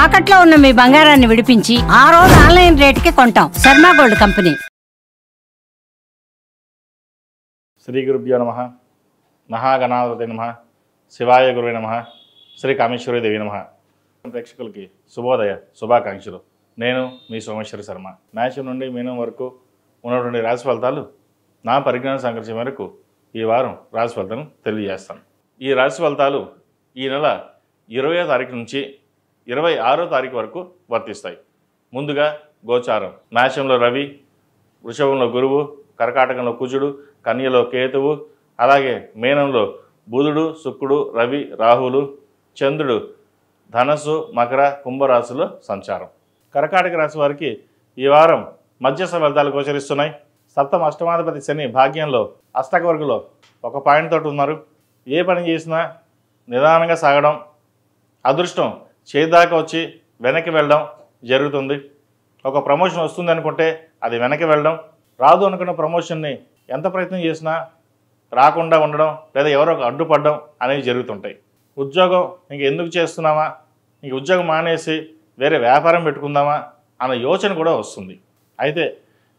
తాకట్లో ఉన్న మీ బంగారాన్ని విడిపించి ఆ రోజు ఆన్లైన్ రేటుకి కొంటాం. Sharma gold company. శ్రీ గురుభ్యో నమః. మహాగణాధిపతయే నమః. శివాయ గురువే నమః. శ్రీ కామేశ్వరి దేవి నమః. ప్రేక్షకులకి శుభోదయ శుభాకాంక్షలు. నేను మీ సోమేశ్వర శర్మ. మేషం నుండి మీనం వరకు ఉన్నటువంటి రాశి ఫలితాలు నా పరిజ్ఞాన సంకర్షణ మేరకు ఈ వారం రాశి ఫలితాలను తెలియజేస్తాను. ఈ రాశి ఫలితాలు ఈ నెల 20వ తారీఖు నుంచి 26వ తారీఖు వరకు వర్తిస్తాయి. ముందుగా గోచారం. మేషంలో రవి, వృషభంలో గురువు, కర్కాటకంలో కుజుడు, కన్యలో కేతువు, అలాగే మీనంలో బుధుడు, శుక్రుడు, రవి, రాహువులు, చంద్రుడు ధనస్సు, మకర, కుంభరాశుల్లో సంచారం. కర్కాటక రాశి వారికి ఈ వారం మధ్యస్థ ఫలితాలు గోచరిస్తున్నాయి. సప్తమ అష్టమాధిపతి శని భాగ్యంలో అష్టక వర్గంలో ఒక పాయింట్ తోటి ఉన్నారు. ఏ పని చేసినా నిదానంగా సాగడం, అదృష్టం చేదాకా వచ్చి వెనక్కి వెళ్ళడం జరుగుతుంది. ఒక ప్రమోషన్ వస్తుంది అనుకుంటే అది వెనక్కి వెళ్ళడం, రాదు అనుకున్న ప్రమోషన్ని ఎంత ప్రయత్నం చేసినా రాకుండా ఉండడం లేదా ఎవరో అడ్డుపడడం అనేవి జరుగుతుంటాయి. ఉద్యోగం ఇంక ఎందుకు చేస్తున్నామా, ఇంక ఉద్యోగం మానేసి వేరే వ్యాపారం పెట్టుకుందామా అన్న యోచన కూడా వస్తుంది. అయితే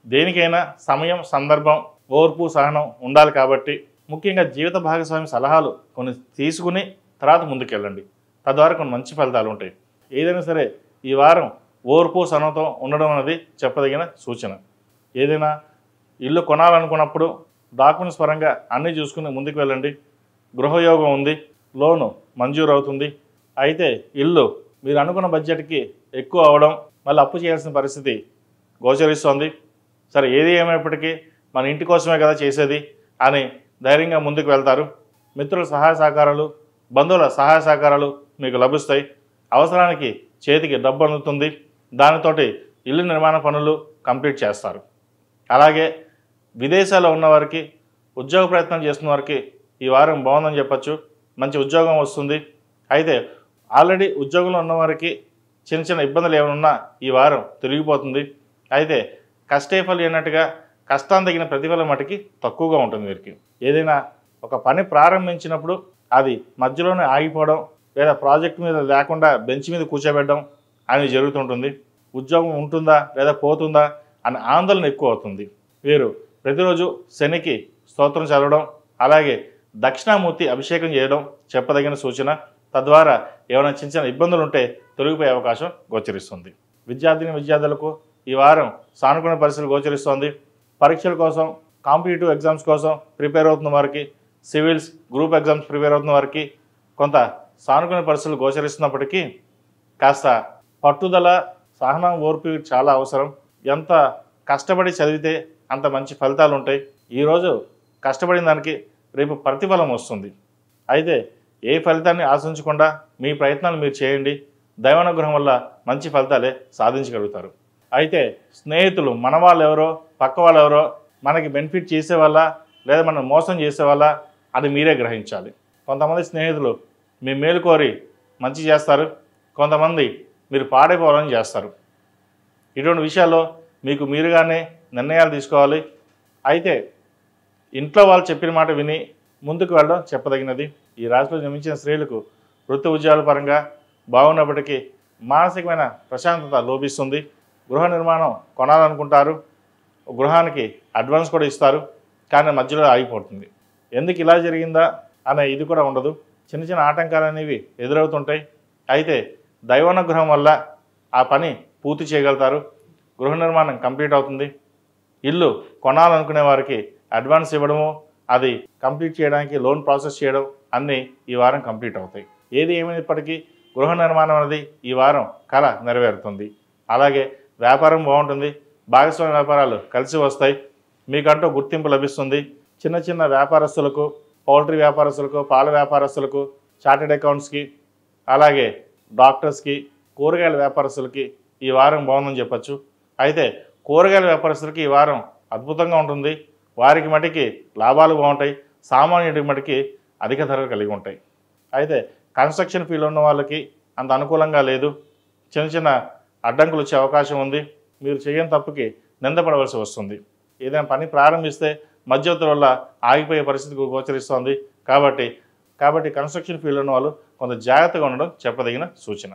దేనికైనా సమయం, సందర్భం, ఓర్పు, సహనం ఉండాలి. కాబట్టి ముఖ్యంగా జీవిత భాగస్వామి సలహాలు కొన్ని తీసుకుని తర్వాత ముందుకెళ్ళండి. తద్వారా కొన్ని మంచి ఫలితాలు ఉంటాయి. ఏదైనా సరే ఈ వారం ఓర్పు, సహనంతో ఉండడం అనేది చెప్పదగిన సూచన. ఏదైనా ఇల్లు కొనాలనుకున్నప్పుడు డాక్యుమెంట్స్ పరంగా అన్నీ చూసుకుని ముందుకు వెళ్ళండి. గృహయోగం ఉంది, లోను మంజూరు అవుతుంది. అయితే ఇల్లు మీరు అనుకున్న బడ్జెట్కి ఎక్కువ అవడం, మళ్ళీ అప్పు చేయాల్సిన పరిస్థితి గోచరిస్తోంది. సరే, ఏది ఏమైనప్పటికీ మన ఇంటి కోసమే కదా చేసేది అని ధైర్యంగా ముందుకు వెళ్తారు. మిత్రుల సహాయ సహకారాలు, బంధువుల సహాయ సహకారాలు మీకు లభిస్తాయి. అవసరానికి చేతికి డబ్బు అందుతుంది. దానితోటి ఇల్లు నిర్మాణ పనులు కంప్లీట్ చేస్తారు. అలాగే విదేశాల్లో ఉన్నవారికి, ఉద్యోగ ప్రయత్నం చేస్తున్న వారికి ఈ వారం బాగుందని చెప్పచ్చు. మంచి ఉద్యోగం వస్తుంది. అయితే ఆల్రెడీ ఉద్యోగంలో ఉన్నవారికి చిన్న చిన్న ఇబ్బందులు ఏమైనా ఈ వారం తిరిగిపోతుంది. అయితే కష్టే ఫలి అన్నట్టుగా కష్టాన్ని తగిన ప్రతిఫలం మటుకి తక్కువగా ఉంటుంది. వీరికి ఏదైనా ఒక పని ప్రారంభించినప్పుడు అది మధ్యలోనే ఆగిపోవడం లేదా ప్రాజెక్ట్ మీద లేకుండా బెంచ్ మీద కూర్చోబెట్టడం అనేది జరుగుతుంటుంది. ఉద్యోగం ఉంటుందా లేదా పోతుందా అనే ఆందోళన ఎక్కువ అవుతుంది. వీరు ప్రతిరోజు శనికి స్తోత్రం చదవడం, అలాగే దక్షిణామూర్తి అభిషేకం చేయడం చెప్పదగిన సూచన. తద్వారా ఏమైనా చిన్న చిన్న ఇబ్బందులు ఉంటే తొలగిపోయే అవకాశం గోచరిస్తుంది. విద్యార్థులకు ఈ వారం సానుకూల పరిస్థితులు గోచరిస్తోంది. పరీక్షల కోసం, కాంపిటేటివ్ ఎగ్జామ్స్ కోసం ప్రిపేర్ అవుతున్న వారికి, సివిల్స్, గ్రూప్ ఎగ్జామ్స్ ప్రిపేర్ అవుతున్న వారికి కొంత సానుకూల పరిస్థితులు గోచరిస్తున్నప్పటికీ కాస్త పట్టుదల, సహనం, ఓర్పు చాలా అవసరం. ఎంత కష్టపడి చదివితే అంత మంచి ఫలితాలు ఉంటాయి. ఈరోజు కష్టపడిన దానికి రేపు ప్రతిఫలం వస్తుంది. అయితే ఏ ఫలితాన్ని ఆశించకుండా మీ ప్రయత్నాలు మీరు చేయండి. దైవానుగ్రహం వల్ల మంచి ఫలితాలే సాధించగలుగుతారు. అయితే స్నేహితులు, మన వాళ్ళు ఎవరో పక్క వాళ్ళు ఎవరో మనకి బెనిఫిట్ చేసేవాళ్ళ లేదా మనం మోసం చేసేవాళ్ళ అది మీరే గ్రహించాలి. కొంతమంది స్నేహితులు మీ మేలు కోరి మంచి చేస్తారు, కొంతమంది మీరు పాడైపోవాలని చేస్తారు. ఇటువంటి విషయాల్లో మీకు మీరుగానే నిర్ణయాలు తీసుకోవాలి. అయితే ఇంట్లో వాళ్ళు చెప్పిన మాట విని ముందుకు వెళ్ళడం చెప్పదగినది. ఈ రాశిలో జన్మించిన స్త్రీలకు వృత్తి ఉద్యోగాల పరంగా బాగున్నప్పటికీ మానసికమైన ప్రశాంతత లోపిస్తుంది. గృహ నిర్మాణం కొనాలనుకుంటారు, గృహానికి అడ్వాన్స్ కూడా ఇస్తారు, కానీ మధ్యలో ఆగిపోతుంది. ఎందుకు ఇలా జరిగిందా అనే ఇది కూడా ఉండదు. చిన్న చిన్న ఆటంకాలు అనేవి ఎదురవుతుంటాయి. అయితే దైవానుగ్రహం వల్ల ఆ పని పూర్తి చేయగలుగుతారు. గృహ నిర్మాణం కంప్లీట్ అవుతుంది. ఇల్లు కొనాలనుకునే వారికి అడ్వాన్స్ ఇవ్వడము, అది కంప్లీట్ చేయడానికి లోన్ ప్రాసెస్ చేయడం అన్నీ ఈ వారం కంప్లీట్ అవుతాయి. ఏది ఏమైనప్పటికీ గృహ నిర్మాణం అనేది ఈ వారం కళ నెరవేరుతుంది. అలాగే వ్యాపారం బాగుంటుంది. భాగస్వామ్య వ్యాపారాలు కలిసి వస్తాయి. మీకంటూ గుర్తింపు లభిస్తుంది. చిన్న చిన్న వ్యాపారస్తులకు, పౌల్ట్రీ వ్యాపారస్తులకు, పాల వ్యాపారస్తులకు, చార్టెడ్ అకౌంట్స్కి, అలాగే డాక్టర్స్కి, కూరగాయల వ్యాపారస్తులకి ఈ వారం బాగుందని చెప్పచ్చు. అయితే కూరగాయల వ్యాపారస్తులకి ఈ వారం అద్భుతంగా ఉంటుంది. వారికి మటుకి లాభాలు బాగుంటాయి. సామాన్యుడికి మటుకి అధిక ధరలు కలిగి ఉంటాయి. అయితే కన్స్ట్రక్షన్ ఫీల్డ్ ఉన్న వాళ్ళకి అంత అనుకూలంగా లేదు. చిన్న చిన్న అడ్డంకులు వచ్చే అవకాశం ఉంది. మీరు చేయని తప్పుకి నిందపడవలసి వస్తుంది. ఏదైనా పని ప్రారంభిస్తే మధ్యవర్తుల వల్ల ఆగిపోయే పరిస్థితి గోచరిస్తోంది. కాబట్టి కన్స్ట్రక్షన్ ఫీల్డ్ ఉన్న వాళ్ళు కొంత జాగ్రత్తగా ఉండడం చెప్పదగిన సూచన.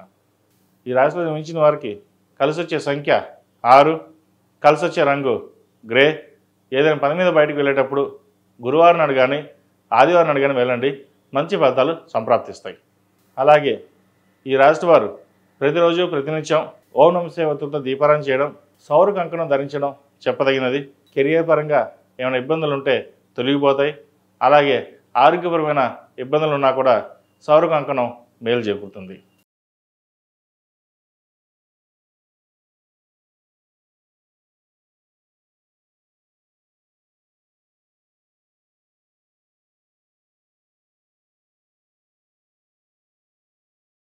ఈ రాశిలో జన్మించిన వారికి కలిసి వచ్చే సంఖ్య 6, కలిసి వచ్చే రంగు గ్రే. ఏదైనా పని మీద బయటకు వెళ్ళేటప్పుడు గురువారం నాడు కానీ ఆదివారం నాడు కానీ వెళ్ళండి, మంచి ఫలితాలు సంప్రాప్తిస్తాయి. అలాగే ఈ రాశి వారు ప్రతిరోజు ప్రతినిత్యం ఓం నమః శివాయ ఒత్తులతో దీపారాధన చేయడం, సౌర కంకణం ధరించడం చెప్పదగినది. కెరియర్ పరంగా ఏమైనా ఇబ్బందులు ఉంటే తొలగిపోతాయి. అలాగే ఆరోగ్యపరమైన ఇబ్బందులు ఉన్నా కూడా సౌర కంకణం మేలు చేకూరుతుంది.